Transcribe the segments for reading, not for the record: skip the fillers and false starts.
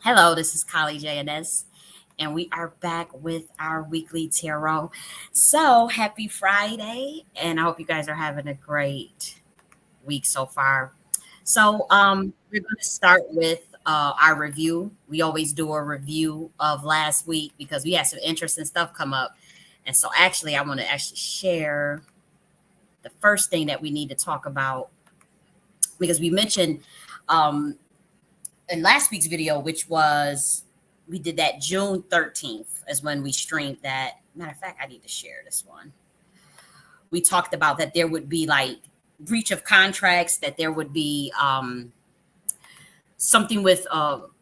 Hello, this is J.N.S, and we are back with our weekly tarot. So, happy Friday, and I hope you guys are having a great week so far. We're going to start with our review. We always do a review of last week because we had some interesting stuff come up. And so, actually, I want to actually share the first thing that we need to talk about because we mentioned um, in last week's video, which was we did that June 13th is when we streamed that. Matter of fact, I need to share this one. We talked about that there would be like breach of contracts, that there would be something with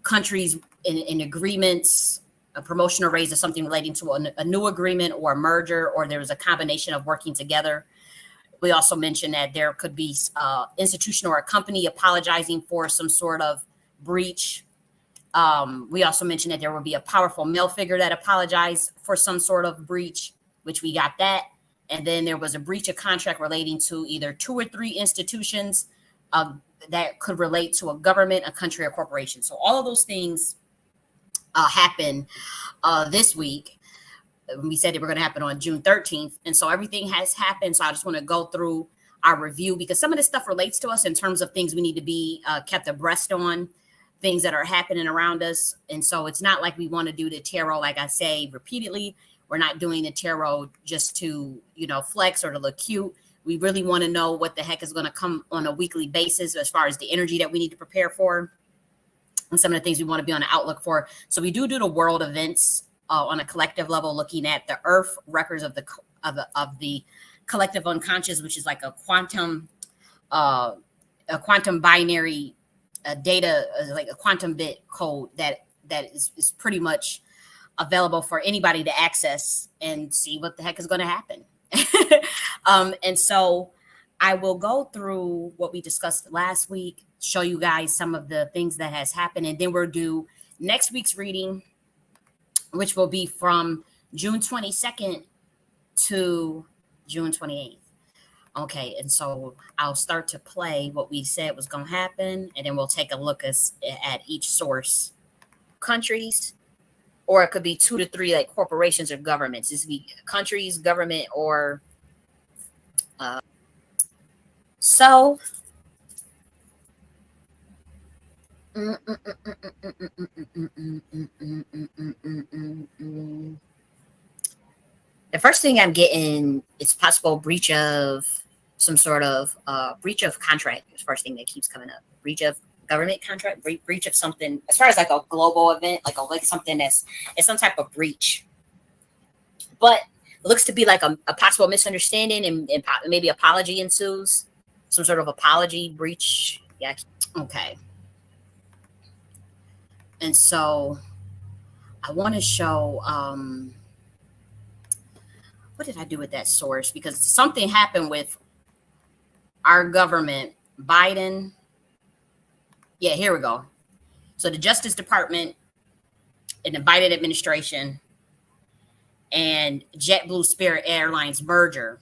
countries in agreements, a promotion or raise or something relating to a new agreement or a merger, or there was a combination of working together. We also mentioned that there could be institution or a company apologizing for some sort of breach. We also mentioned that there will be a powerful male figure that apologized for some sort of breach, which we got that. And then there was a breach of contract relating to either two or three institutions that could relate to a government, a country, or corporation. So all of those things happen this week. We said they were going to happen on June 13th. And so everything has happened. So I just want to go through our review because some of this stuff relates to us in terms of things we need to be kept abreast on, things that are happening around us. And so it's not like we want to do the tarot, like I say repeatedly. We're not doing the tarot just to, flex or to look cute. We really want to know what the heck is going to come on a weekly basis as far as the energy that we need to prepare for and some of the things we want to be on the outlook for. So we do the world events on a collective level, looking at the earth records of the collective unconscious, which is like a quantum binary data, like a quantum bit code that is pretty much available for anybody to access and see what the heck is going to happen. And so I will go through what we discussed last week, show you guys some of the things that has happened, and then we'll do next week's reading, which will be from June 22nd to June 28th. Okay, and so I'll start to play what we said was going to happen, and then we'll take a look at each source. Countries, or it could be 2 to 3 like corporations or governments. This could be countries, government, or so. The first thing I'm getting is possible breach of some sort of breach of contract. Is the first thing that keeps coming up. Breach of government contract, breach of something. As far as like a global event, like something it's some type of breach. But it looks to be like a possible misunderstanding and maybe apology ensues. Some sort of apology breach. Yeah. Okay. And so I want to show what did I do with that source? Because something happened with our government, Biden. Yeah, here we go. So the Justice Department and the Biden administration and JetBlue Spirit Airlines merger,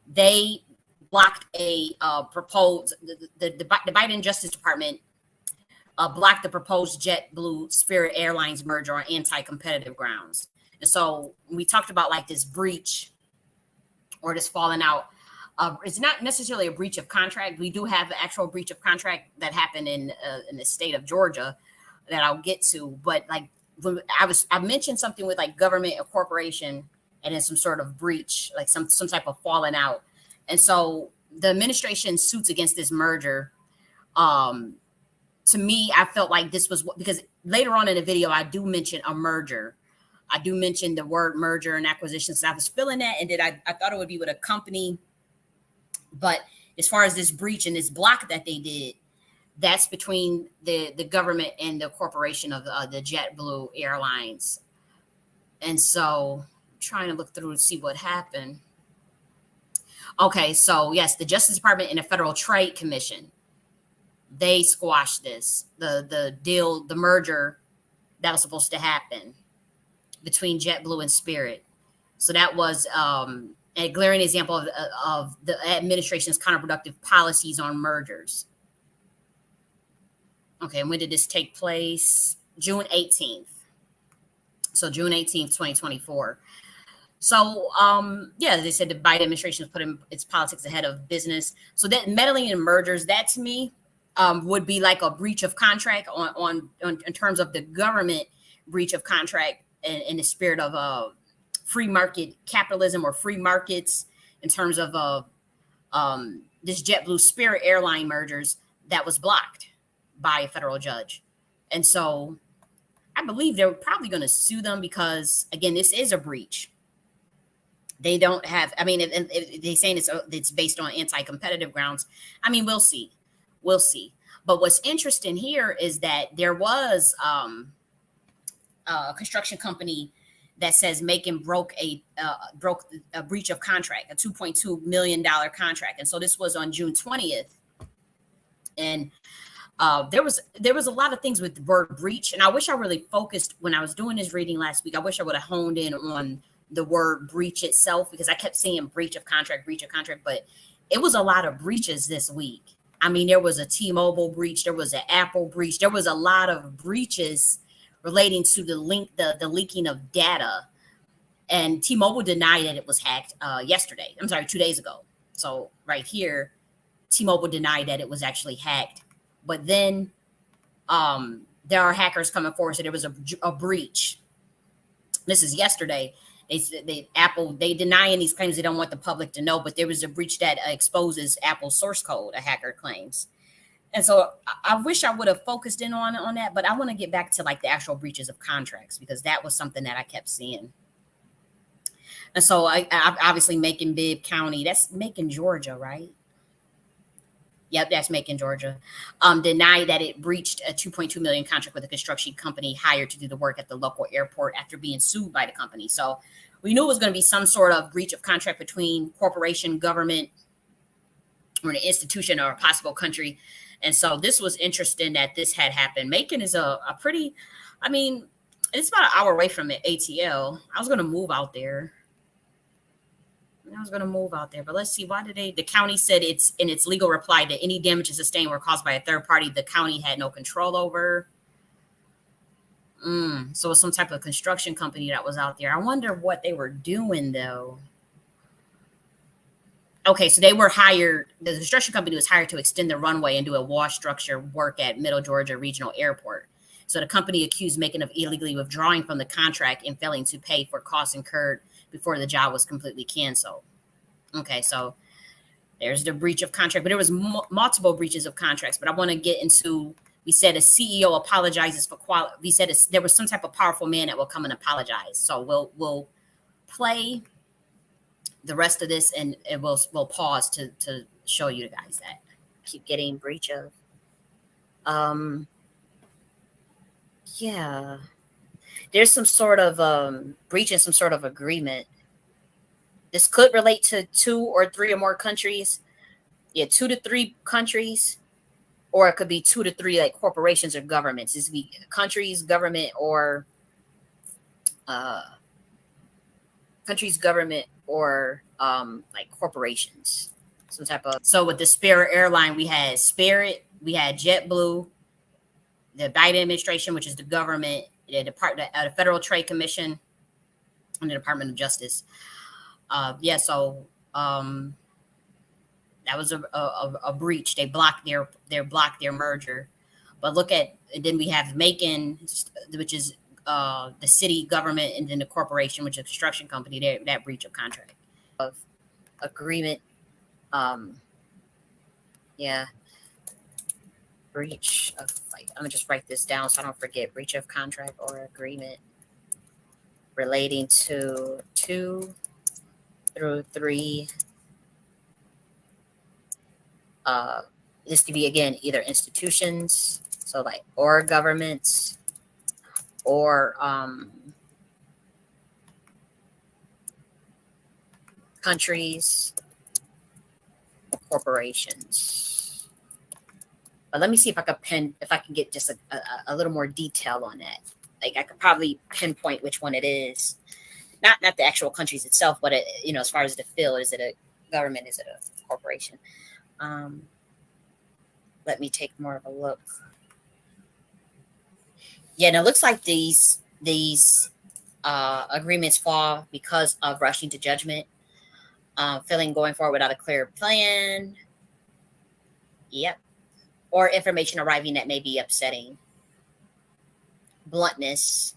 they blocked a proposed, the Biden Justice Department blocked the proposed JetBlue Spirit Airlines merger on anti-competitive grounds. And so we talked about like this breach or this falling out. It's not necessarily a breach of contract. We do have an actual breach of contract that happened in the state of Georgia that I'll get to. But like when I mentioned something with like government or corporation and then some sort of breach, like some type of falling out. And so the administration suits against this merger. To me, I felt like this was because later on in the video, I do mention a merger. I do mention the word merger and acquisitions. So I was feeling that, and then I thought it would be with a company. But as far as this breach and this block that they did, that's between the government and the corporation of the JetBlue Airlines. And so I'm trying to look through and see what happened. Okay, so yes, the Justice Department and the Federal Trade Commission, they squashed this, the deal, the merger that was supposed to happen between JetBlue and Spirit. So that was a glaring example of the administration's counterproductive policies on mergers. Okay, and when did this take place? June 18th. So June 18th, 2024. So, yeah, they said the Biden administration is putting its politics ahead of business. So that meddling in mergers, that to me would be like a breach of contract on in terms of the government breach of contract in the spirit of free market capitalism or free markets in terms of this JetBlue Spirit airline mergers that was blocked by a federal judge. And so I believe they're probably going to sue them because, again, this is a breach. They don't have, I mean, if they're saying it's based on anti-competitive grounds, I mean, we'll see. We'll see. But what's interesting here is that there was a construction company that says Macon broke a breach of contract, a $2.2 million contract. And so this was on June 20th. And there was a lot of things with the word breach, and I wish I really focused when I was doing this reading last week. I wish I would have honed in on the word breach itself because I kept saying breach of contract, but it was a lot of breaches this week. I mean, there was a T-Mobile breach, there was an Apple breach, there was a lot of breaches relating to the leaking of data. And T-Mobile denied that it was hacked yesterday. I'm sorry, 2 days ago. So right here, T-Mobile denied that it was actually hacked. But then there are hackers coming forward, so there was a breach. This is yesterday. Apple denying these claims. They don't want the public to know, but there was a breach that exposes Apple's source code. A hacker claims, and so I wish I would have focused in on that. But I want to get back to like the actual breaches of contracts because that was something that I kept seeing. And so I obviously Macon Bibb County. That's Macon, Georgia, right? Yep, that's Macon, Georgia. Denied that it breached a $2.2 million contract with a construction company hired to do the work at the local airport after being sued by the company. So we knew it was going to be some sort of breach of contract between corporation, government, or an institution or a possible country. And so this was interesting that this had happened. Macon is a pretty, I mean, it's about an hour away from the ATL. I was going to move out there. But let's see. Why did the county said it's in its legal reply that any damages sustained were caused by a third party the county had no control over. So it's some type of construction company that was out there. I wonder what they were doing though. Okay, so they were hired. The construction company was hired to extend the runway and do a wall structure work at Middle Georgia Regional Airport. So the company accused Macon of illegally withdrawing from the contract and failing to pay for costs incurred before the job was completely canceled. Okay, so there's the breach of contract, but there was multiple breaches of contracts. But I want to get into. We said a CEO apologizes for quality. We said there was some type of powerful man that will come and apologize. So we'll play the rest of this and we'll pause to show you guys that. Keep getting breach of. Yeah, there's some sort of breach and some sort of agreement. This could relate to 2 or 3 or more countries. Yeah, 2 to 3 countries, or it could be 2 to 3 like corporations or governments. This could be countries, government, or like corporations. Some type of. So with the Spirit airline, we had Spirit, we had JetBlue, the Biden administration, which is the government, the the Federal Trade Commission, and the Department of Justice. So that was a breach. They blocked their merger. But look at, and then we have Macon, which is the city government, and then the corporation, which is a construction company. That breach of contract of agreement. Breach of. I'm gonna just write this down so I don't forget. Breach of contract or agreement relating to 2 through 3. This could be again either institutions, so like or governments, or countries, or corporations. But let me see if I can get just a little more detail on that. Like I could probably pinpoint which one it is. Not the actual countries itself, but as far as the field, is it a government? Is it a corporation? Let me take more of a look. Yeah, and it looks like these agreements fall because of rushing to judgment, failing going forward without a clear plan. Yep. Or information arriving that may be upsetting. Bluntness.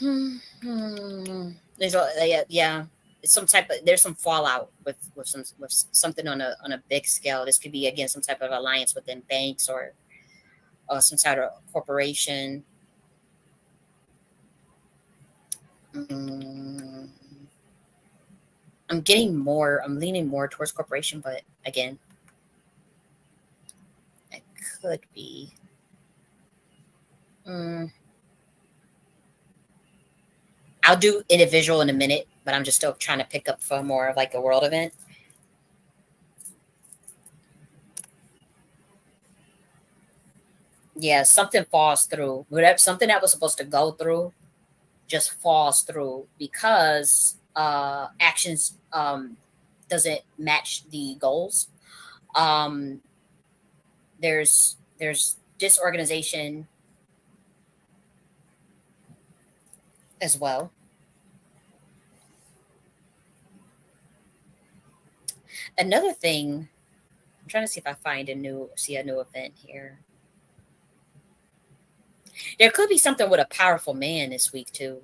There's yeah. Some type of there's some fallout with something on a big scale. This could be again some type of alliance within banks or some sort of corporation. Mm, I'm leaning more towards corporation, but again, it could be. Mm, I'll do individual in a minute, but I'm just still trying to pick up for more of like a world event. Yeah, something falls through. Whatever something that was supposed to go through just falls through because actions doesn't match the goals. Um, there's disorganization as well. Another thing, I'm trying to see if I find a new event here. There could be something with a powerful man this week too,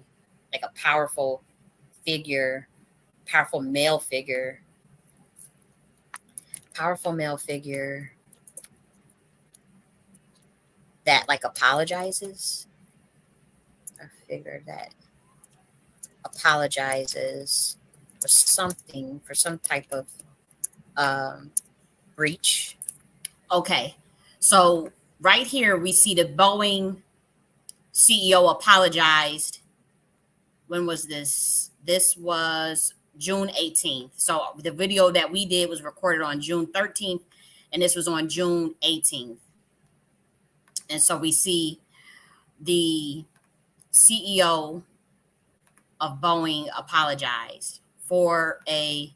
like a figure, powerful male figure, powerful male figure that like apologizes. A figure that apologizes for something, for some type of um, breach. Okay, so right here we see the Boeing CEO apologized. When was this? This was June 18th. So the video that we did was recorded on June 13th, and this was on June 18th. And so we see the CEO of Boeing apologized for a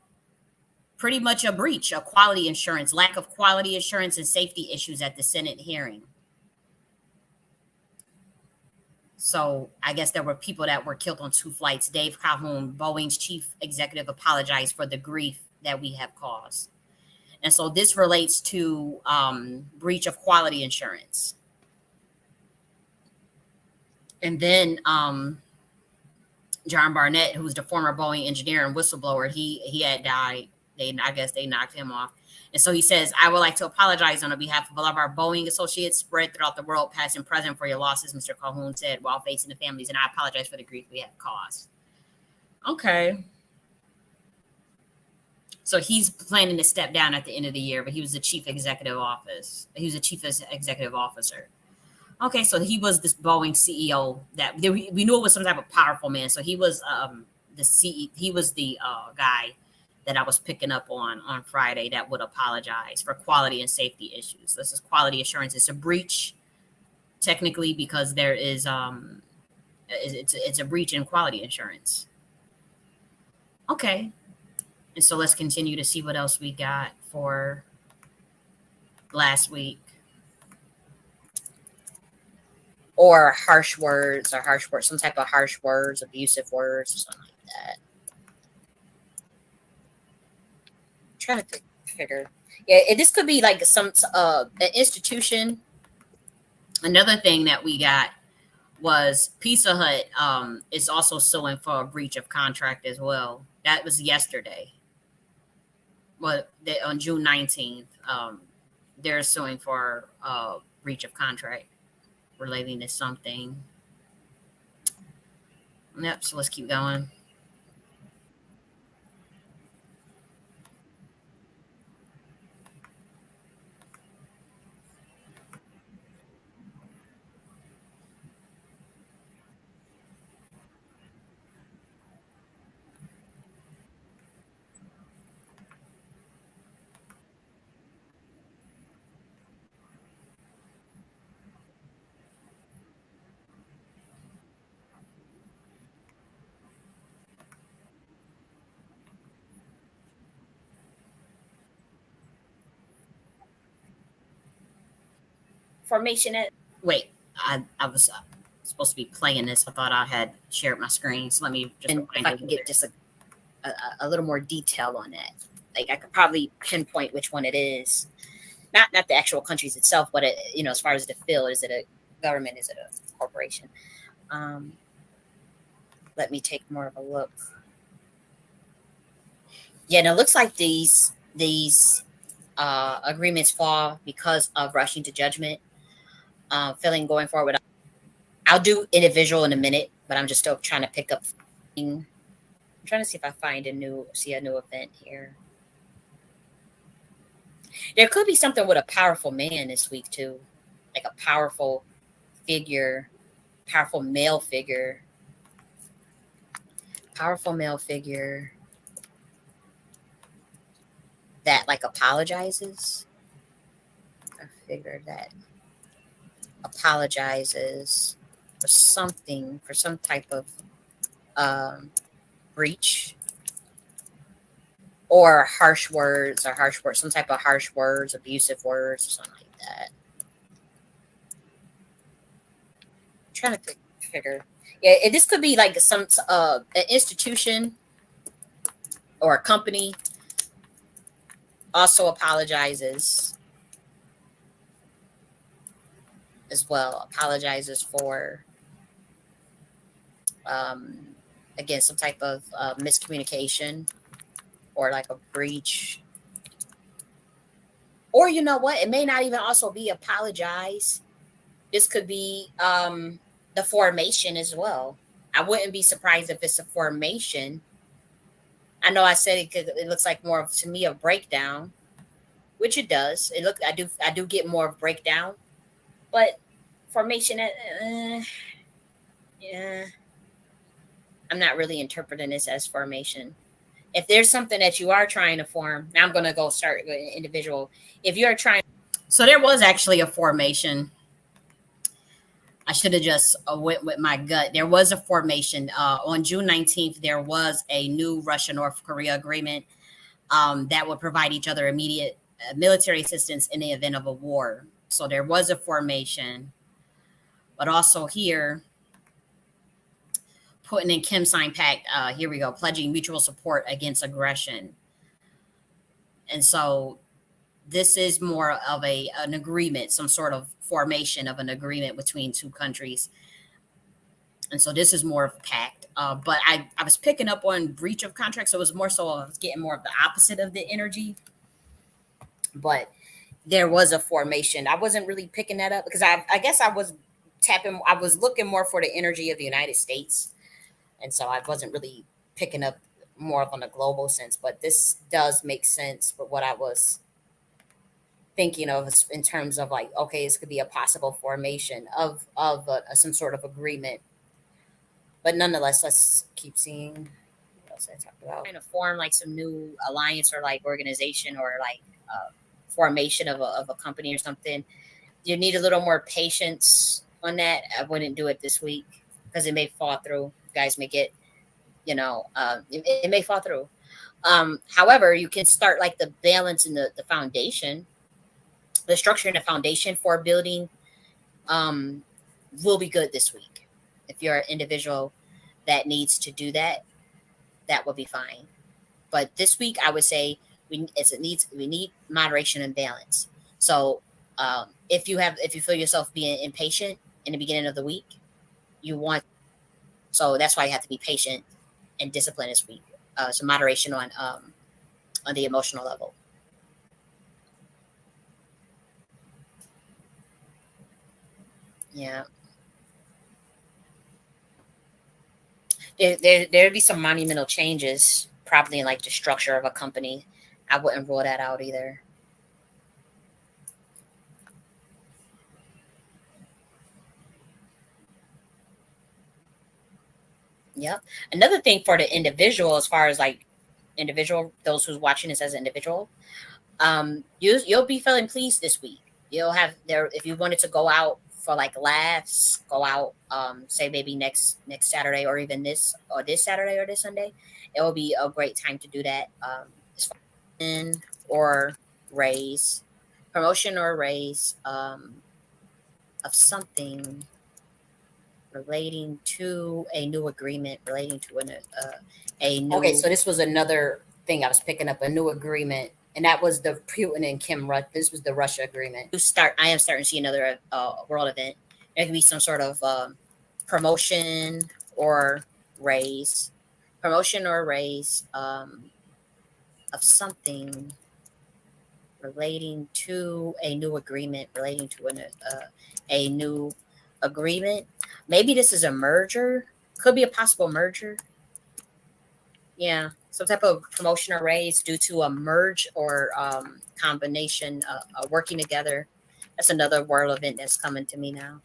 pretty much a breach of quality assurance, lack of quality assurance and safety issues at the Senate hearing. So I guess there were people that were killed on two flights. Dave Calhoun, Boeing's chief executive, apologized for the grief that we have caused. And so this relates to breach of quality insurance. And then John Barnett, who's the former Boeing engineer and whistleblower, he had died. I guess they knocked him off. And so he says, I would like to apologize on behalf of all of our Boeing associates spread throughout the world, past and present, for your losses, Mr. Calhoun said, while facing the families, and I apologize for the grief we have caused. Okay. So he's planning to step down at the end of the year, but he was the chief executive office. He was the chief executive officer. Okay, so he was this Boeing CEO that we knew it was some type of powerful man. So he was he was the guy that I was picking up on Friday that would apologize for quality and safety issues. This is quality assurance. It's a breach technically because there is it's a breach in quality assurance. Okay, and so let's continue to see what else we got for last week. Or harsh words, some type of harsh words, abusive words, or something like that. I'm trying to figure. Yeah, this could be like some an institution. Another thing that we got was Pizza Hut is also suing for a breach of contract as well. That was yesterday. Well, on June 19th, they're suing for breach of contract relating to something. Yep. So let's keep going. Formation. Wait, I was supposed to be playing this. I thought I had shared my screen. So let me just And if I can get just a little more detail on that, like I could probably pinpoint which one it is. Not the actual countries itself, but it, as far as the field, is it a government? Is it a corporation? Let me take more of a look. Yeah, and it looks like these agreements fall because of rushing to judgment, failing going forward. I'll do individual in a minute, but I'm just still trying to pick up. I'm trying to see if I find a new event here. There could be something with a powerful man this week too, like a powerful figure, powerful male figure, that like apologizes. A figure that apologizes for something, for some type of breach or harsh words, some type of harsh words, abusive words, or something like that. I'm trying to figure. Yeah, this could be like some an institution or a company also apologizes as well. Apologizes for um, again some type of miscommunication or like a breach. Or you know what? It may not even also be apologize. This could be the formation as well. I wouldn't be surprised if it's a formation. I know I said it looks like more of, to me, a breakdown, which it does. I do get more of breakdown, but formation. Yeah, I'm not really interpreting this as formation. If there's something that you are trying to form, now I'm gonna go start with individual. If you're trying, so there was actually a formation. I should have just went with my gut. There was a formation on June 19th. There was a new Russia-North Korea agreement that would provide each other immediate military assistance in the event of a war. So there was a formation, but also here, Putin and Kim signed pact. Here we go, pledging mutual support against aggression. And so this is more of an agreement, some sort of formation of an agreement between two countries. And so this is more of pact. But I was picking up on breach of contract, so it was more so I was getting more of the opposite of the energy. But there was a formation. I wasn't really picking that up because I guess I was I was looking more for the energy of the United States. And so I wasn't really picking up more on a global sense. But this does make sense for what I was thinking of in terms of like, okay, this could be a possible formation of some sort of agreement. But nonetheless, let's keep seeing what else I talked about. Trying to form like some new alliance or like organization or like formation of a company or something. You need a little more patience on that. I wouldn't do it this week because it may fall through. You guys may get, it may fall through. However, you can start like the balance in the foundation, the structure and the foundation for building will be good this week. If you're an individual that needs to do that, that will be fine. But this week, I would say we need moderation and balance. So if you feel yourself being impatient in the beginning of the week, you want, so that's why you have to be patient and disciplined this week. So moderation on the emotional level. Yeah, there'd be some monumental changes probably in like the structure of a company. I wouldn't rule that out either. Yep. Another thing for the individual, as far as like individual, those who's watching this as an individual, you'll be feeling pleased this week. You'll have there if you wanted to go out for like laughs, go out, say maybe next Saturday or even this Saturday or this Sunday. It will be a great time to do that. As far or raise promotion or raise. of something relating to a new agreement relating to a new. Okay, so this was another thing I was picking up, a new agreement, and that was the Putin and Kim. This was the Russia agreement. I am starting to see another world event. There could be some sort of promotion or raise, promotion or raise of something relating to a new agreement relating to a new agreement. Maybe this is a merger. Could be a possible merger. Yeah, some type of promotion or raise due to a merge or combination, working together. That's another world event that's coming to me now.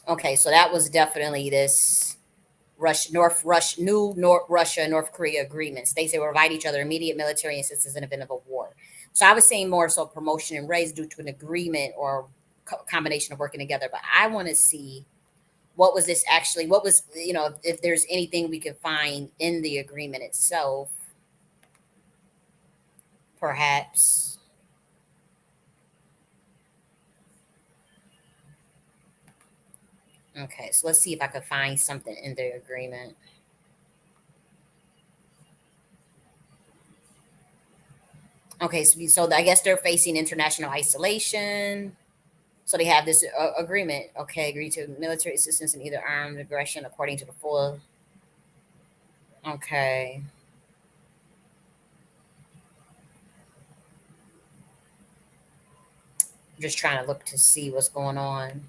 Okay, so that was definitely this new North Russia and North Korea agreement. States they will provide each other immediate military assistance in the event of a war. So I was saying more so promotion and raise due to an agreement or combination of working together. But I want to see what was this actually? What was, if there's anything we can find in the agreement itself, perhaps. Okay, so let's see if I could find something in the agreement. Okay, so I guess they're facing international isolation. So they have this agreement. Okay, agree to military assistance in either armed aggression according to the full. Okay. Just trying to look to see what's going on.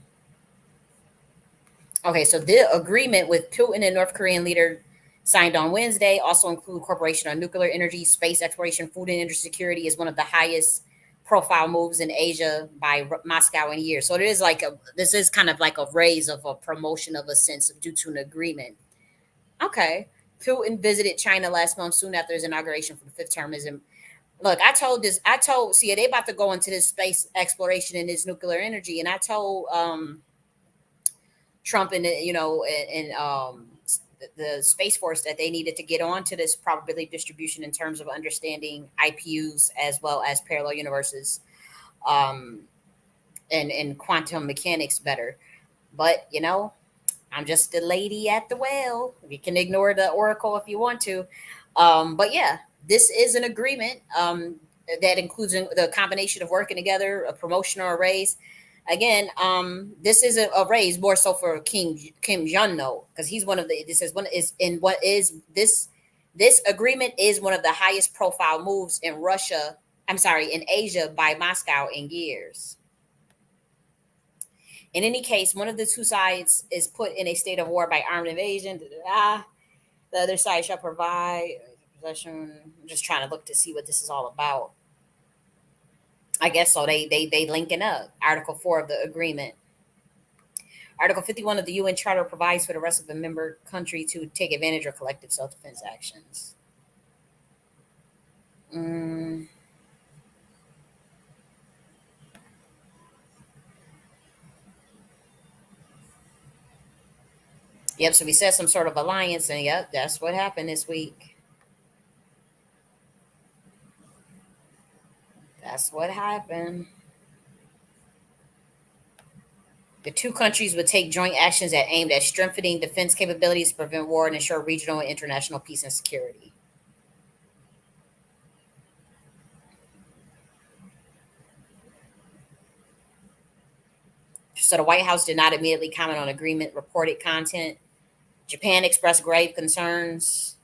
Okay, so the agreement with Putin and North Korean leader signed on Wednesday also include cooperation on nuclear energy, space exploration, food and energy security is one of the highest profile moves in Asia by Moscow in years. So it is this is kind of like a raise of a promotion of a sense due to an agreement. Okay. Putin visited China last month soon after his inauguration for the fifth term. Look, see, they about to go into this space exploration and this nuclear energy. And I told Trump and the Space Force that they needed to get onto this probability distribution in terms of understanding IPUs as well as parallel universes, um, and quantum mechanics better. But I'm just the lady at the well. You can ignore the oracle if you want to. But yeah, this is an agreement that includes the combination of working together, a promotion or a raise. Again, this is a raise more so for Kim Jong Un because he's one of the. This is one is in what is this. This agreement is one of the highest profile moves in Russia. I'm sorry, in Asia by Moscow in years. In any case, one of the two sides is put in a state of war by armed invasion. The other side shall provide possession. I'm just trying to look to see what this is all about. I guess so. They linking up. Article 4 of the agreement. Article 51 of the UN Charter provides for the rest of the member country to take advantage of collective self-defense actions. Yep, so we said some sort of alliance, and yep, that's what happened this week. That's what happened. The two countries would take joint actions that aimed at strengthening defense capabilities to prevent war and ensure regional and international peace and security. So the White House did not immediately comment on agreement reported content. Japan expressed grave concerns.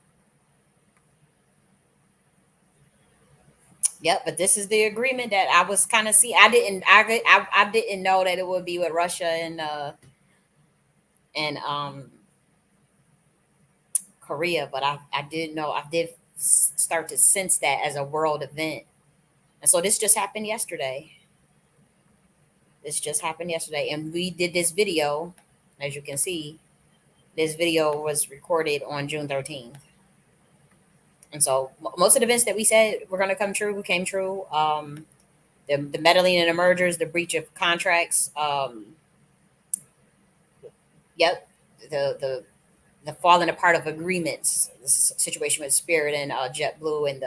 Yep, but this is the agreement that I was kind of see. I didn't know that it would be with Russia and Korea, but I did know. I did start to sense that as a world event, and so this just happened yesterday. This just happened yesterday, and we did this video, as you can see. This video was recorded on June 13th. And so most of the events that we said were going to come true came true. The meddling in the mergers, the breach of contracts. Yep, the falling apart of agreements. The situation with Spirit and JetBlue and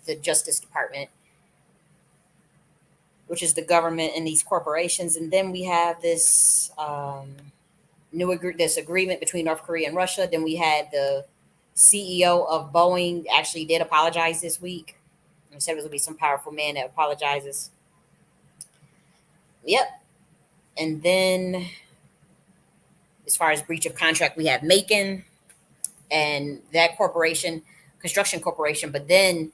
the Justice Department. which is the government and these corporations. And then we have this this agreement between North Korea and Russia. Then we had the CEO of Boeing actually did apologize this week. He said it was going to be some powerful man that apologizes. Yep. And then as far as breach of contract, we have Macon and that corporation, construction corporation. But then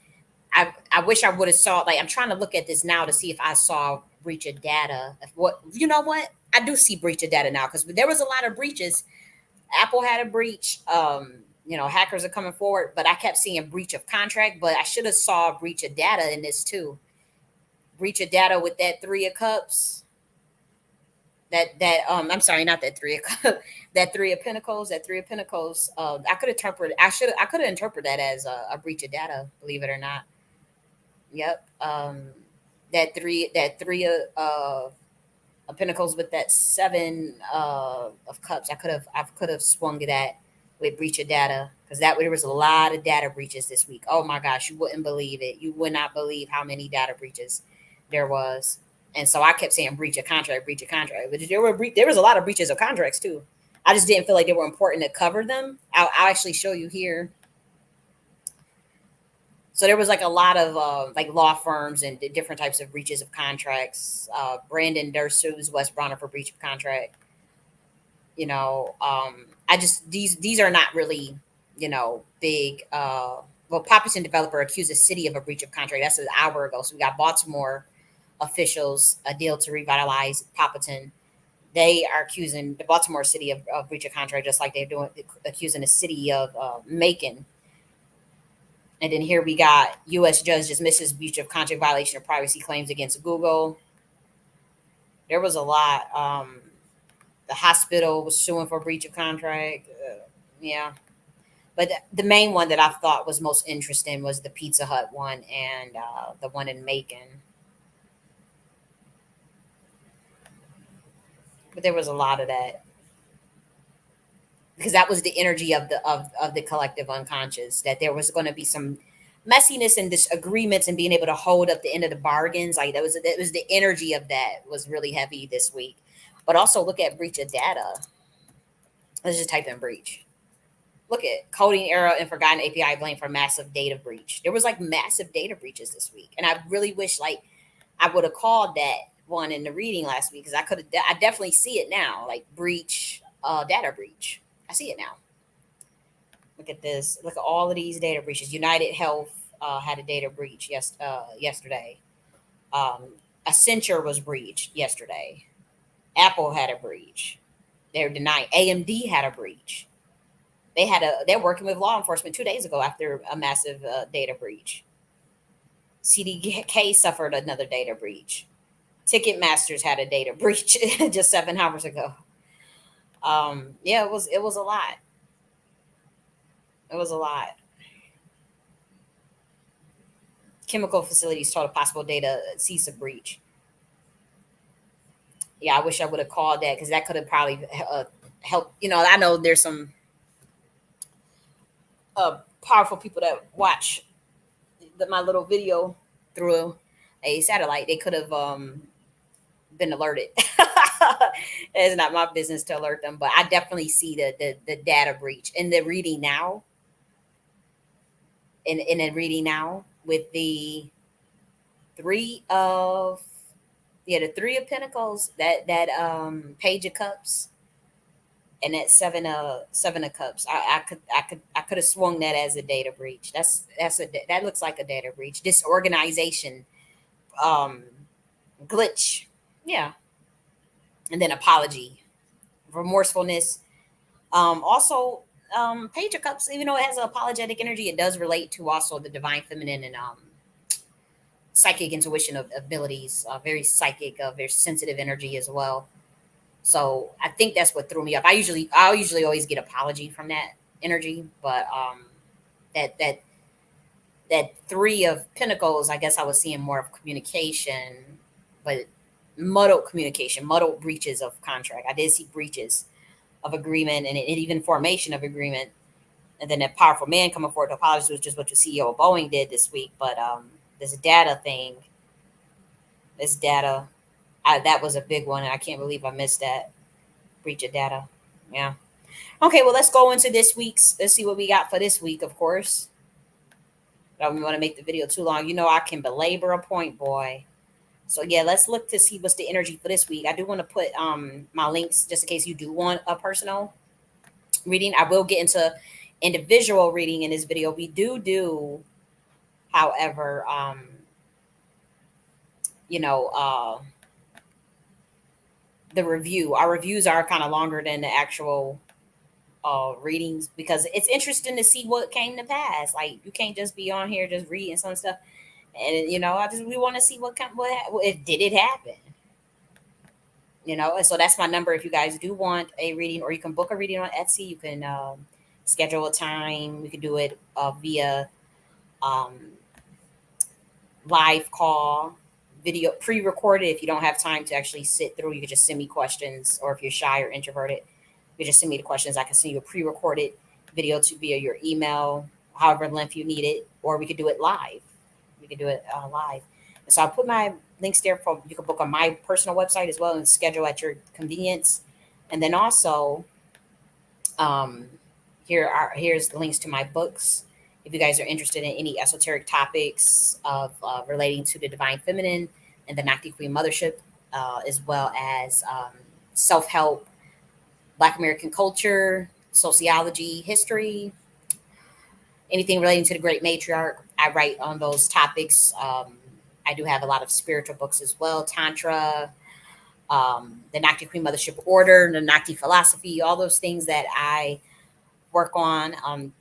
I wish I would have saw, like, I'm trying to look at this now to see if I saw breach of data. What, you know what? I do see breach of data now, because there was a lot of breaches. Apple had a breach. Hackers are coming forward, but I kept seeing breach of contract, but I should have saw breach of data in this too. Breach of data with that 3 of cups. I'm sorry, not that 3 of cups, that 3 of pentacles, I could have interpreted that as a breach of data, believe it or not. Yep. That three of pentacles with that 7 of cups. I could have swung that with breach of data, because there was a lot of data breaches this week. Oh my gosh, you wouldn't believe it. You would not believe how many data breaches there was. And so I kept saying breach of contract, breach of contract. But there was a lot of breaches of contracts too. I just didn't feel like they were important to cover them. I'll actually show you here. So there was like a lot of like law firms and different types of breaches of contracts. Brandon Durst sues West Bronner for breach of contract. These are not really, big. Population developer accuses city of a breach of contract. That's an hour ago. So we got Baltimore officials, a deal to revitalize Population. They are accusing the Baltimore city of breach of contract, just like they're accusing the city of Macon. And then here we got U.S. judge dismisses breach of contract violation of privacy claims against Google. There was a lot. The hospital was suing for breach of contract. Yeah. But the main one that I thought was most interesting was the Pizza Hut one and the one in Macon. But there was a lot of that, because that was the energy of the collective unconscious, that there was going to be some messiness and disagreements and being able to hold up the end of the bargains. Like that was the energy of that was really heavy this week. But also look at breach of data. Let's just type in breach. Look at coding error and forgotten API blame for massive data breach. There was like massive data breaches this week, and I really wish like I would have called that one in the reading last week, because I definitely see it now, like breach, data breach. I see it now. Look at this. Look at all of these data breaches. United Health had a data breach yesterday. Accenture was breached yesterday. Apple had a breach. They're denying. AMD had a breach. They're working with law enforcement 2 days ago after a massive data breach. CDK suffered another data breach. Ticketmasters had a data breach just 7 hours ago. It was a lot. It was a lot. Chemical facilities told a possible data CISA breach. Yeah, I wish I would have called that, because that could have probably helped. I know there's some powerful people that watch my little video through a satellite. They could have been alerted. It's not my business to alert them, but I definitely see the data breach in the reading now. In a reading now with the 3 of pentacles, that page of cups, and that 7 of cups. I could have swung that as a data breach. That looks like a data breach. Disorganization, glitch, yeah. And then apology, remorsefulness. Also, page of cups, even though it has an apologetic energy, it does relate to also the divine feminine and psychic intuition of abilities, very psychic, very sensitive energy as well. So I think that's what threw me up. I'll usually always get apology from that energy, but that 3 of pentacles, I guess I was seeing more of communication, but muddled communication, muddled breaches of contract. I did see breaches of agreement and even formation of agreement. And then that powerful man coming forward to apologize, was just what the CEO of Boeing did this week. But this data thing, This data, that was a big one. And I can't believe I missed that. Breach of data. Yeah. Okay, well, let's go into this week's. Let's see what we got for this week, of course. I don't want to make the video too long. You know, I can belabor a point, boy. So yeah, let's look to see what's the energy for this week. I do want to put my links just in case you do want a personal reading. I will get into individual reading in this video. We do, however, you know, the review. Our reviews are kind of longer than the actual readings because it's interesting to see what came to pass. Like you can't just be on here just reading some stuff, and you know, we want to see what if did it happen. You know, and so that's my number. If you guys do want a reading, or you can book a reading on Etsy, you can schedule a time. We can do it via um, live call, video pre-recorded. If you don't have time to actually sit through, you can just send me questions, or if you're shy or introverted, you just send me the questions. I can send you a pre-recorded video to via your email, however length you need it, or we could do it live. We could do it live. And so I'll put my links there for you can book on my personal website as well and schedule at your convenience. And then also, um, here's the links to my books. If you guys are interested in any esoteric topics of relating to the divine feminine and the Nocti Queen mothership, as well as self-help, Black American culture, sociology, history, anything relating to the great matriarch, I write on those topics. I do have a lot of spiritual books as well, Tantra, the Nocti Queen Mothership Order, the Nocti philosophy, all those things that I work on,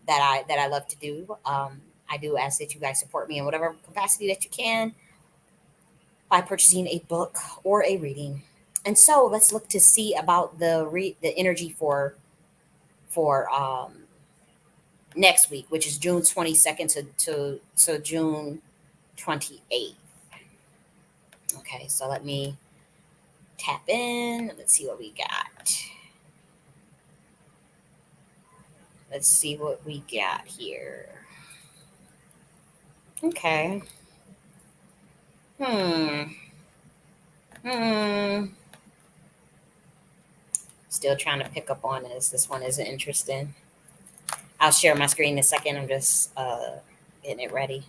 that I love to do. I do ask that you guys support me in whatever capacity that you can by purchasing a book or a reading. And so let's look to see about the energy for next week, which is June 22nd to June 28th. Okay, so let me tap in. Let's see what we got. Let's see what we got here. Okay. Still trying to pick up on this. This one isn't interesting. I'll share my screen in a second. I'm just getting it ready.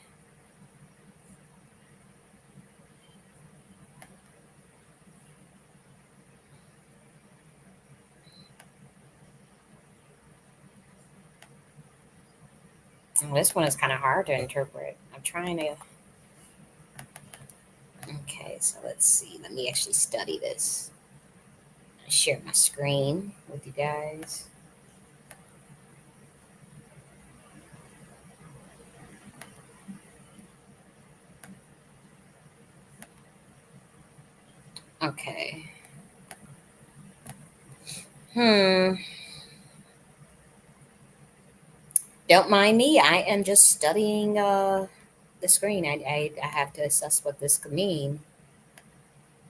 This one is kind of hard to interpret. I'm trying to. Okay, so let's see. Let me actually study this. I share my screen with you guys. Okay. Don't mind me. I am just studying the screen. I have to assess what this could mean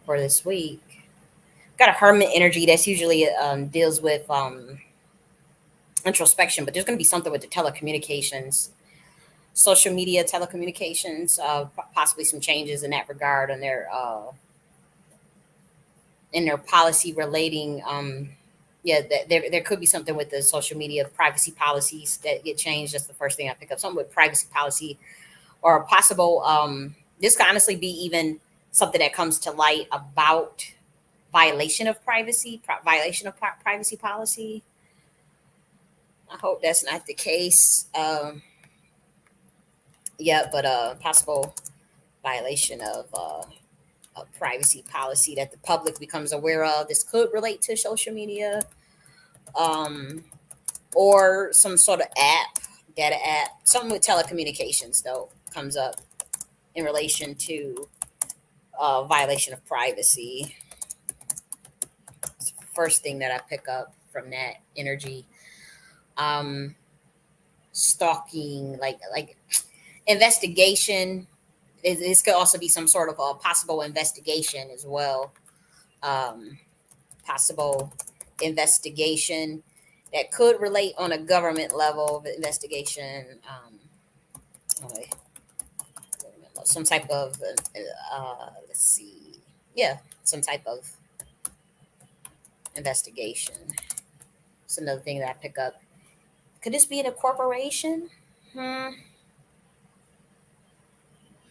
for this week. Got a hermit energy that's usually deals with introspection, but there's going to be something with the telecommunications, social media, telecommunications, possibly some changes in that regard on their in their policy relating. Yeah, there could be something with the social media privacy policies that get changed. That's the first thing I pick up. Something with privacy policy, or a possible. This could honestly be even something that comes to light about violation of privacy, privacy policy. I hope that's not the case. Yeah, but possible violation of a privacy policy that the public becomes aware of. This could relate to social media, or some sort of app, data app, something with telecommunications though comes up in relation to violation of privacy. It's the first thing that I pick up from that energy. Stalking, like investigation. This could also be some sort of a possible investigation as well. Possible investigation that could relate on a government level of investigation. some type of let's see, yeah, some type of investigation. It's another thing that I pick up. Could this be in a corporation? Hmm.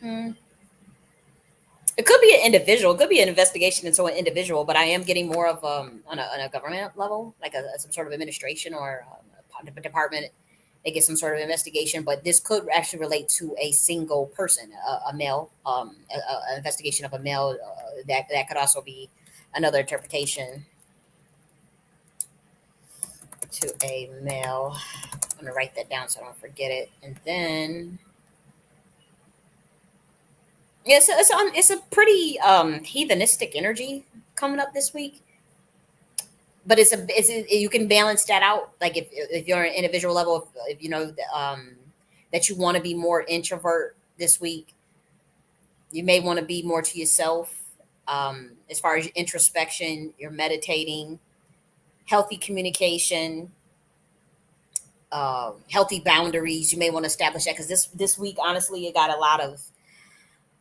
Hmm. It could be an individual. It could be an investigation into an individual, but I am getting more of on a government level, like some sort of administration or a department. They get some sort of investigation, but this could actually relate to a single person, a male, an investigation of a male. That could also be another interpretation to a male. I'm gonna write that down so I don't forget it, and then yeah, it's a pretty heathenistic energy coming up this week. But you can balance that out. Like if you're an individual level, if you know that you want to be more introvert this week, you may want to be more to yourself. As far as introspection, you're meditating, healthy communication, healthy boundaries. You may want to establish that because this week, honestly, it got a lot of,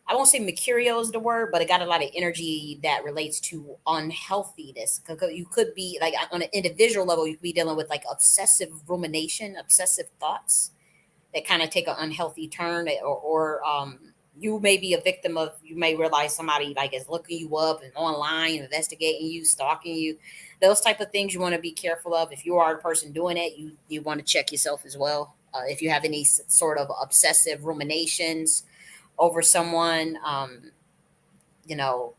I won't say mercurial is the word, but it got a lot of energy that relates to unhealthiness. 'Cause you could be like on an individual level, you could be dealing with like obsessive rumination, obsessive thoughts that kind of take an unhealthy turn, or you may be a victim of. You may realize somebody like is looking you up and online, investigating you, stalking you. Those type of things you want to be careful of. If you are the person doing it, you want to check yourself as well. If you have any sort of obsessive ruminations over someone, you know,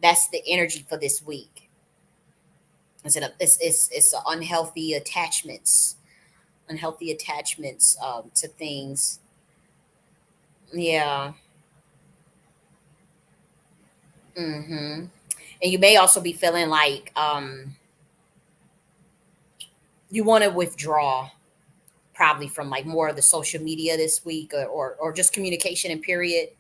that's the energy for this week. It's unhealthy attachments to things. Yeah. Hmm. And you may also be feeling like you want to withdraw probably from like more of the social media this week, or just communication in period.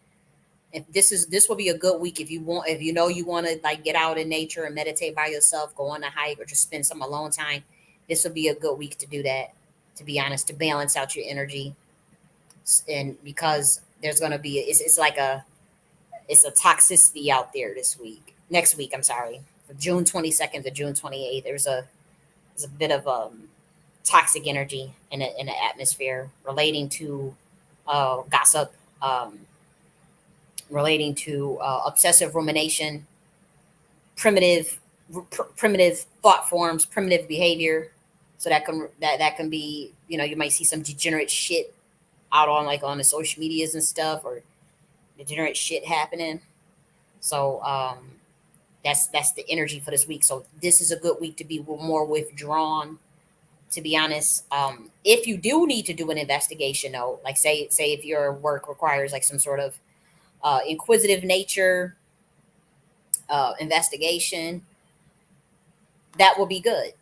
If this will be a good week if you want, if you know you want to like get out in nature and meditate by yourself, go on a hike, or just spend some alone time. This will be a good week to do that. To be honest, to balance out your energy, and because there's going to be it's a toxicity out there this week. Next week, I'm sorry, from June 22nd to June 28th. There's a bit of toxic energy in the atmosphere relating to gossip, um, relating to obsessive rumination, primitive thought forms, primitive behavior. So that can be, you might see some degenerate shit out on like on the social medias and stuff, or degenerate shit happening. So that's the energy for this week. So this is a good week to be more withdrawn. To be honest, if you do need to do an investigation, though, like say if your work requires like some sort of inquisitive nature investigation, that will be good.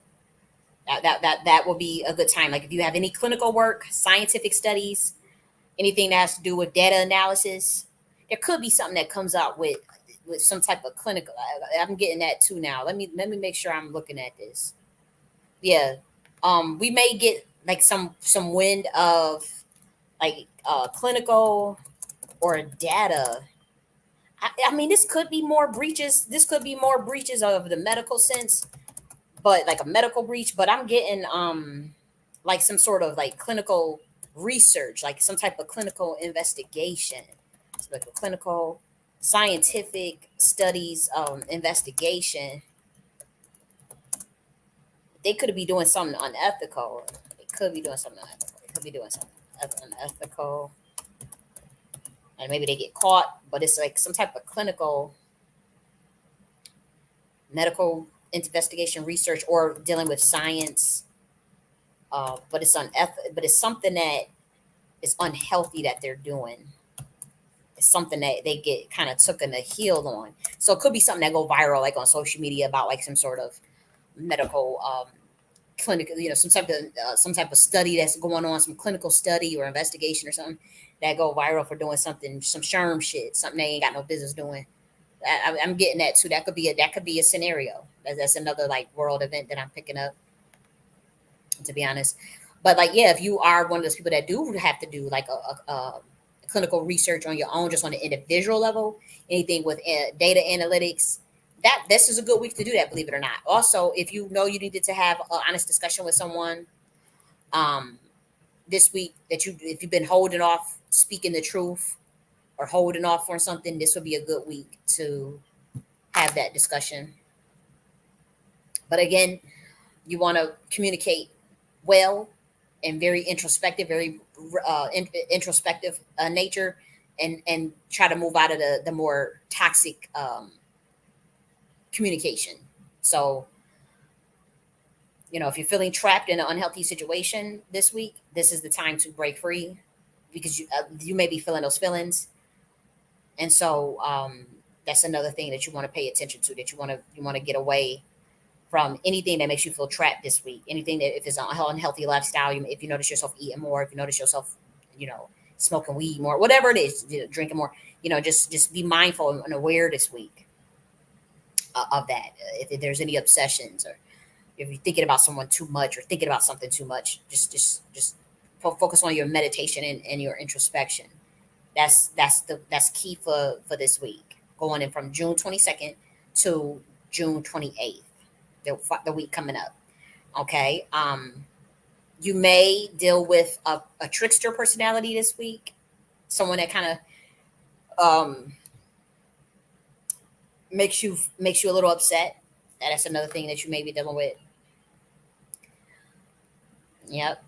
That will be a good time. Like if you have any clinical work, scientific studies, anything that has to do with data analysis, there could be something that comes out with some type of clinical. I'm getting that too now. Let me make sure I'm looking at this. Yeah, we may get like some wind of like clinical or data. I mean, this could be more breaches. This could be more breaches of the medical sense, but like a medical breach. But I'm getting like some sort of like clinical research, like some type of clinical investigation. It's like a clinical scientific studies investigation. They could be doing something unethical. They could be doing something unethical. They could be doing something unethical. And maybe they get caught, but it's like some type of clinical medical investigation research or dealing with science. But but it's something that is unhealthy that they're doing. It's something that they get kind of took in a heel on. So it could be something that go viral, like on social media, about like some sort of medical clinic, some type of study that's going on, some clinical study or investigation or something that go viral for doing something, some sherm shit, something they ain't got no business doing. I'm getting that too. That could be a scenario. That's another like world event that I'm picking up, to be honest. But like, yeah, if you are one of those people that do have to do like a clinical research on your own, just on the individual level, anything with data analytics, that this is a good week to do that, believe it or not. Also, if you know you needed to have an honest discussion with someone this week, that if you've been holding off speaking the truth or holding off on something, this would be a good week to have that discussion. But again, you want to communicate well and very introspective, very introspective nature, and try to move out of the more toxic communication. So, if you're feeling trapped in an unhealthy situation this week, this is the time to break free, because you may be feeling those feelings, and so that's another thing that you want to pay attention to. That you want to get away from anything that makes you feel trapped this week. Anything that, if it's an unhealthy lifestyle, if you notice yourself eating more, if you notice yourself, smoking weed more, whatever it is, drinking more, just be mindful and aware this week of that. If there's any obsessions, or if you're thinking about someone too much, or thinking about something too much, just focus on your meditation and your introspection. That's key for this week, going in from June 22nd to June 28th, the week coming up. Okay. You may deal with a trickster personality this week, someone that kind of makes you a little upset. That's another thing that you may be dealing with. Yep.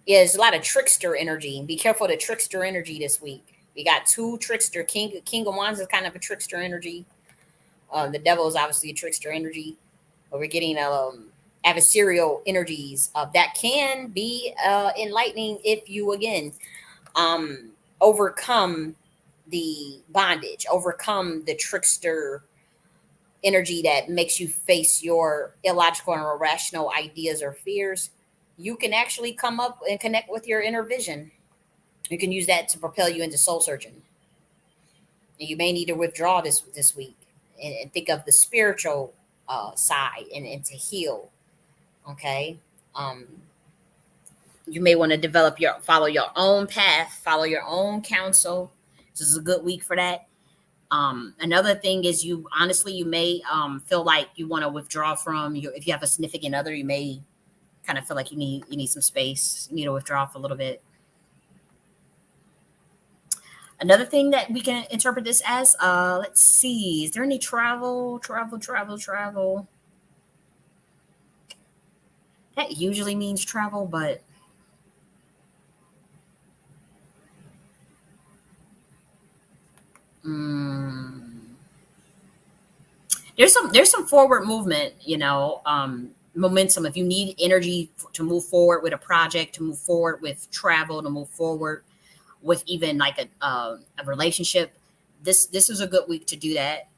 Yeah, there's a lot of trickster energy. Be careful of the trickster energy this week. We got two trickster. King of Wands is kind of a trickster energy. The devil is obviously a trickster energy. But we're getting adversarial energies that can be enlightening if you, again, overcome the bondage, overcome the trickster energy that makes you face your illogical and irrational ideas or fears. You can actually come up and connect with your inner vision. You can use that to propel you into soul searching. And you may need to withdraw this week and think of the spiritual side and to heal. Okay. You may want to follow your own path, follow your own counsel. This is a good week for that. Another thing is, you may feel like you want to withdraw from if you have a significant other, you may kind of feel like you need some space, you need to withdraw for a little bit. Another thing that we can interpret this as, let's see, is there any travel? That usually means travel, but there's some forward movement, momentum. If you need energy to move forward with a project, to move forward with travel, to move forward with even like a relationship, this is a good week to do that.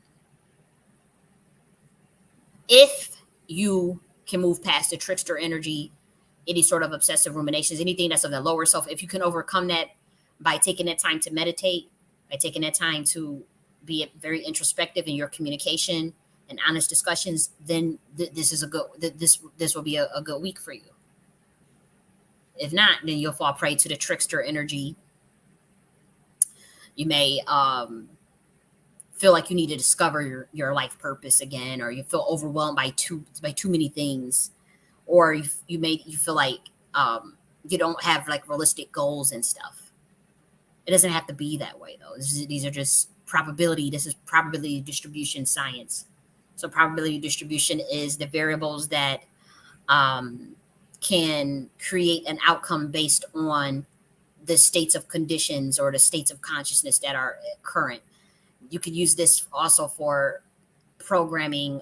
If you can move past the trickster energy, any sort of obsessive ruminations, anything that's of the lower self, if you can overcome that by taking that time to meditate, by taking that time to be very introspective in your communication and honest discussions, then this is this will be a good week for you. If not, then you'll fall prey to the trickster energy. You may feel like you need to discover your life purpose again, or you feel overwhelmed by too many things, or you feel like you don't have like realistic goals and stuff. It doesn't have to be that way, though. These are just probability. This is probability distribution science. So probability distribution is the variables that can create an outcome based on the states of conditions or the states of consciousness that are current. You could use this also for programming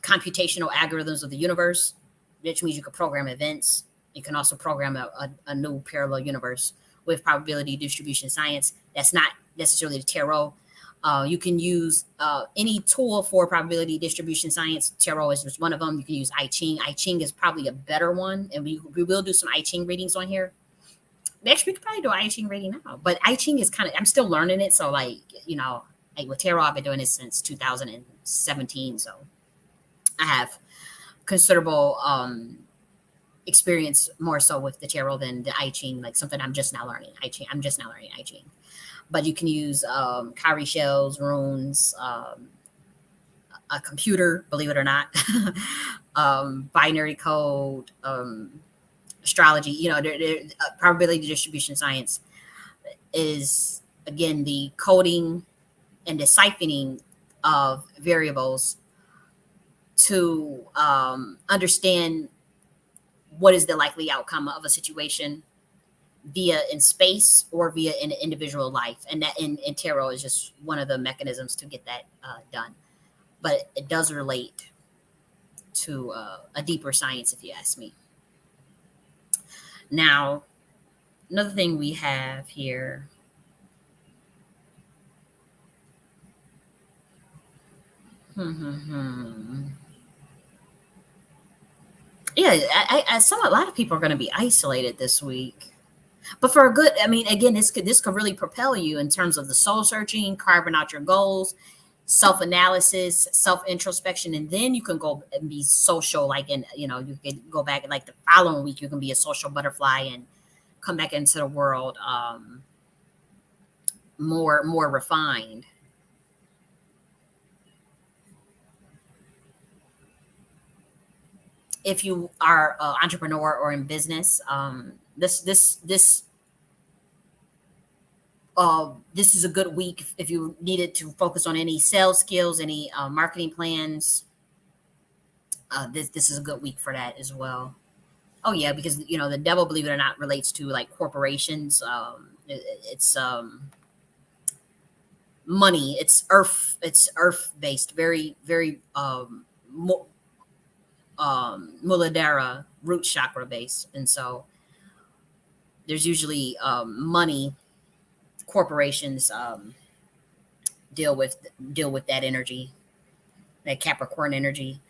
computational algorithms of the universe, which means you can program events. You can also program a new parallel universe with probability distribution science. That's not necessarily the tarot. You can use any tool for probability distribution science. Tarot is just one of them. You can use I Ching. I Ching is probably a better one, and we will do some I Ching readings on here. Actually, we could probably do I Ching reading now, but I Ching is I'm still learning it. So like with tarot, I've been doing this since 2017. So I have considerable experience more so with the tarot than the I Ching, like something I'm just now learning. I'm just now learning I Ching. But you can use cowrie shells, runes, a computer, believe it or not, binary code, astrology. Probability distribution science is again the coding and deciphering of variables to understand what is the likely outcome of a situation via in space or via in individual life. And that in tarot is just one of the mechanisms to get that done. But it does relate to a deeper science, if you ask me. Now, another thing we have here. Yeah, a lot of people are going to be isolated this week, but for a good. I mean, again, this could really propel you in terms of the soul searching, carving out your goals, self analysis, self introspection, and then you can go and be social. Like, you can go back like the following week, you can be a social butterfly and come back into the world more refined. If you are an entrepreneur or in business, this is a good week if you needed to focus on any sales skills, any marketing plans. This is a good week for that as well. Oh yeah, because the devil, believe it or not, relates to like corporations. It's money. It's earth. It's earth based. Very very Muladhara root chakra based, and so there's usually money. Corporations deal with deal with that energy, that Capricorn energy.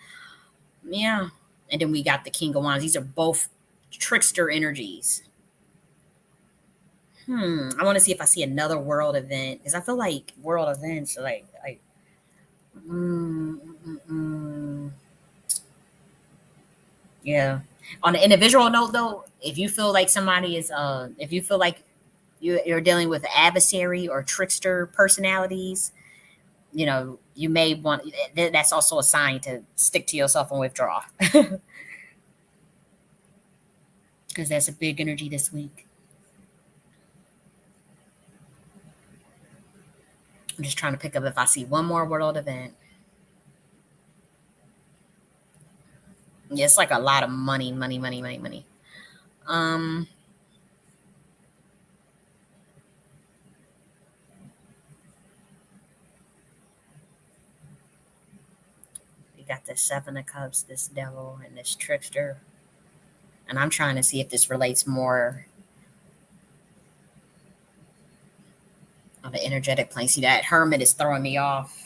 Yeah, and then we got the King of Wands. These are both trickster energies. I want to see if I see another world event because I feel like world events are like mm, mm, mm. Yeah. On an individual note, though, if you feel like somebody is, if you feel like you're dealing with adversary or trickster personalities, you may want. That's also a sign to stick to yourself and withdraw, because that's a big energy this week. I'm just trying to pick up if I see one more world event. Yeah, it's like a lot of money, money, money, money, money. Um, we got the Seven of Cups, this devil, and this trickster, and I'm trying to see if this relates more on the energetic plane. See, that Hermit is throwing me off.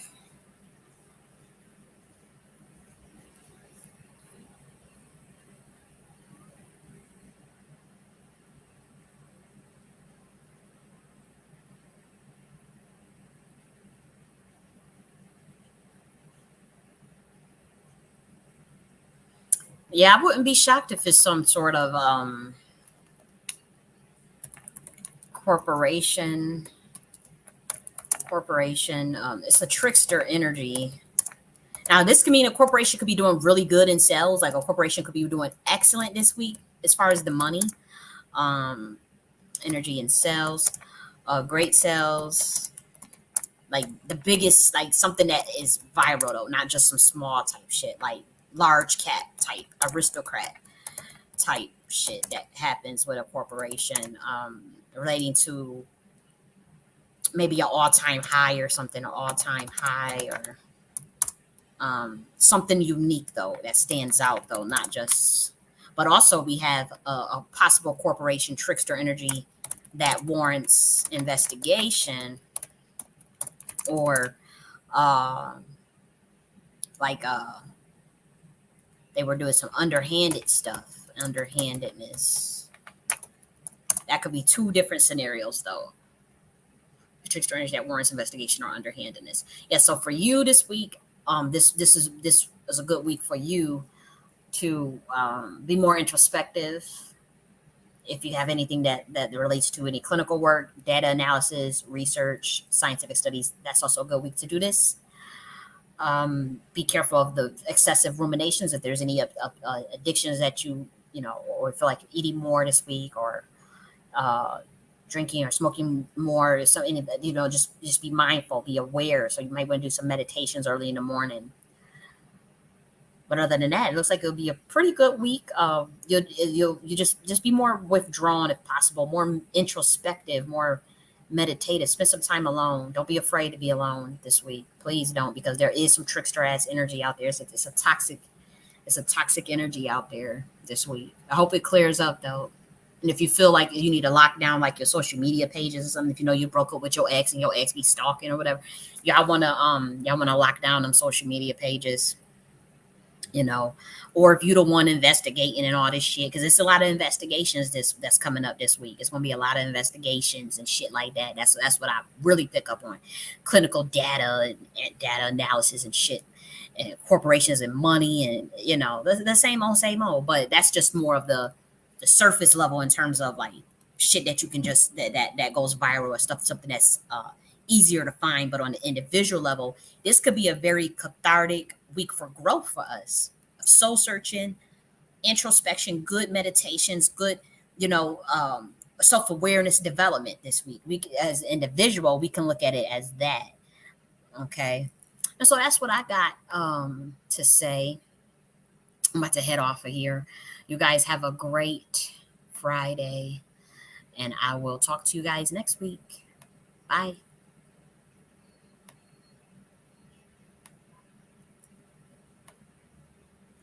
Yeah, I wouldn't be shocked if it's some sort of corporation. Corporation. It's a trickster energy. Now, this could mean a corporation could be doing really good in sales. Like a corporation could be doing excellent this week as far as the money, um, energy and sales, great sales. Like the biggest, like something that is viral though, not just some small type shit, like large cap type, aristocrat type shit that happens with a corporation, relating to maybe an all-time high or something, an all-time high, or something unique though that stands out though, not just. But also we have a possible corporation trickster energy that warrants investigation, or uh, like they were doing some underhanded stuff, underhandedness. That could be two different scenarios though. Trickster energy that warrants investigation or underhandedness. Yeah. So for you this week, this is a good week for you to be more introspective. If you have anything that relates to any clinical work, data analysis, research, scientific studies, that's also a good week to do this. Be careful of the excessive ruminations. If there's any addictions that you know, or feel like eating more this week, or uh, drinking or smoking more, so any, you know, just be mindful, be aware. So you might want to do some meditations early in the morning. But other than that, it looks like it'll be a pretty good week. You just be more withdrawn if possible, more introspective, more meditative. Spend some time alone. Don't be afraid to be alone this week. Please don't, because there is some trickster ass energy out there. It's a toxic energy out there this week. I hope it clears up though. And if you feel like you need to lock down like your social media pages or something, if you know you broke up with your ex and your ex be stalking or whatever, y'all wanna lock down them social media pages, you know, or if you the one investigating and all this shit, because it's a lot of investigations that's coming up this week. It's gonna be a lot of investigations and shit like that. That's what I really pick up on, clinical data and data analysis and shit, and corporations and money, and you know, the same old. But that's just more of the surface level in terms of like shit that you can just that goes viral, or something that's easier to find. But on the individual level, this could be a very cathartic week for growth for us. Soul searching, introspection, good meditations, good, you know, self-awareness development this week. We, as an individual, we can look at it as that. Okay. And so that's what I got to say. I'm about to head off of here. You guys have a great Friday, and I will talk to you guys next week. Bye.